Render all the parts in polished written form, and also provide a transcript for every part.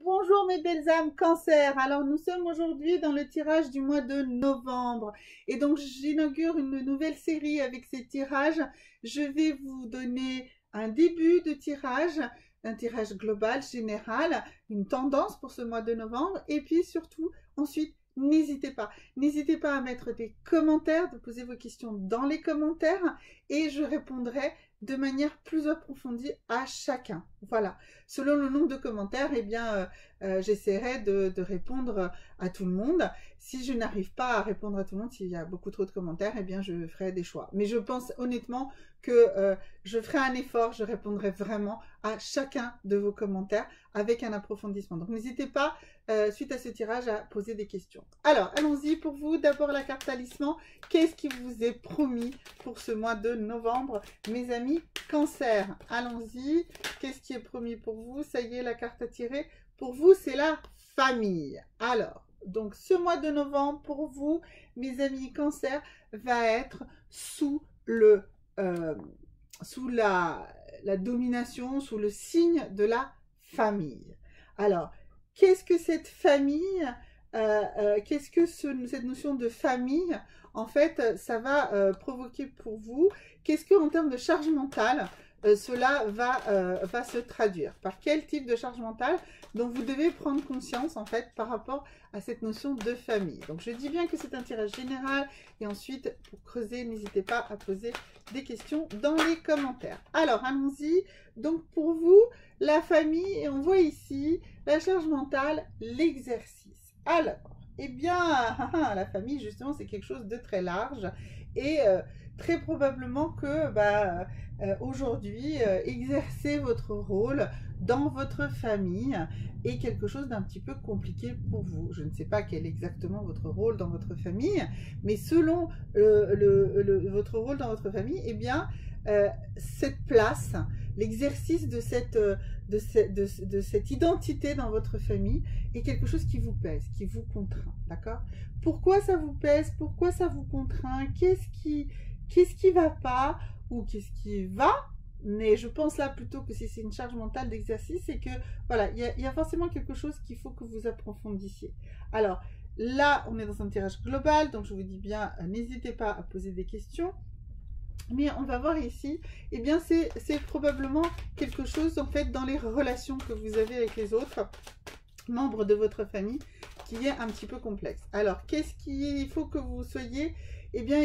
Bonjour mes belles âmes cancer. Alors nous sommes aujourd'hui dans le tirage du mois de novembre et donc j'inaugure une nouvelle série avec ces tirages. Je vais vous donner un début de tirage, un tirage global, général, une tendance pour ce mois de novembre et puis surtout ensuite n'hésitez pas à mettre des commentaires, de poser vos questions dans les commentaires et je répondrai de manière plus approfondie à chacun. Voilà. Selon le nombre de commentaires, eh bien, j'essaierai de répondre à tout le monde. Si je n'arrive pas à répondre à tout le monde, s'il y a beaucoup trop de commentaires, eh bien, je ferai des choix. Mais je pense honnêtement que je ferai un effort, je répondrai vraiment à chacun de vos commentaires avec un approfondissement. Donc, n'hésitez pas, suite à ce tirage, à poser des questions. Alors, allons-y pour vous. D'abord, la carte talisman. Qu'est-ce qui vous est promis pour ce mois de novembre, mes amis cancer? Allons-y. Qu'est-ce qui est promis pour vous? Ça y est, la carte à tirer. Pour vous, c'est la famille. Alors, donc ce mois de novembre, pour vous, mes amis cancer, va être sous la domination, sous le signe de la famille. Alors, qu'est-ce que cette famille, qu'est-ce que cette notion de famille, en fait, ça va provoquer pour vous? Qu'est-ce que, en termes de charge mentale, cela va se traduire? Par quel type de charge mentale dont vous devez prendre conscience, en fait, par rapport à cette notion de famille? Donc, je dis bien que c'est un tirage général. Et ensuite, pour creuser, n'hésitez pas à poser des questions dans les commentaires. Alors, allons-y. Donc, pour vous, la famille, et on voit ici la charge mentale, l'exercice. Alors, eh bien, la famille, justement, c'est quelque chose de très large et très probablement que aujourd'hui, exercer votre rôle dans votre famille est quelque chose d'un petit peu compliqué pour vous. Je ne sais pas quel est exactement votre rôle dans votre famille, mais selon votre rôle dans votre famille, eh bien, cette place, l'exercice de cette identité dans votre famille est quelque chose qui vous pèse, qui vous contraint, d'accord? Pourquoi ça vous pèse? Pourquoi ça vous contraint? Qu'est-ce qui va pas ou qu'est-ce qui va? Mais je pense là plutôt que si c'est une charge mentale d'exercice, c'est que voilà, il y a forcément quelque chose qu'il faut que vous approfondissiez. Alors là, on est dans un tirage global, donc je vous dis bien, n'hésitez pas à poser des questions. Mais on va voir ici, eh bien c'est probablement quelque chose en fait dans les relations que vous avez avec les autres membres de votre famille qui est un petit peu complexe. Alors, qu'est-ce qu'il faut que vous soyez? Eh bien,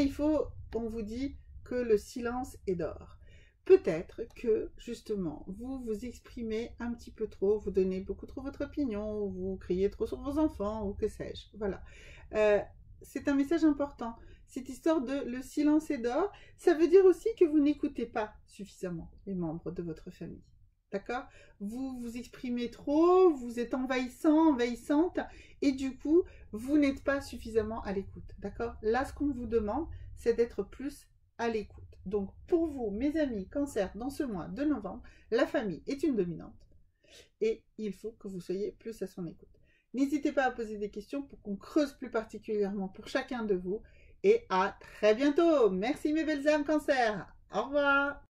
on vous dit que le silence est d'or. Peut-être que, justement, vous vous exprimez un petit peu trop, vous donnez beaucoup trop votre opinion, ou vous criez trop sur vos enfants, ou que sais-je. Voilà. C'est un message important. Cette histoire de le silence est d'or, ça veut dire aussi que vous n'écoutez pas suffisamment les membres de votre famille. D'accord? Vous vous exprimez trop, vous êtes envahissant, envahissante, et du coup, vous n'êtes pas suffisamment à l'écoute. D'accord? Là, ce qu'on vous demande, c'est d'être plus à l'écoute. Donc, pour vous, mes amis cancer, dans ce mois de novembre, la famille est une dominante, et il faut que vous soyez plus à son écoute. N'hésitez pas à poser des questions pour qu'on creuse plus particulièrement pour chacun de vous, et à très bientôt. Merci mes belles âmes cancer. Au revoir.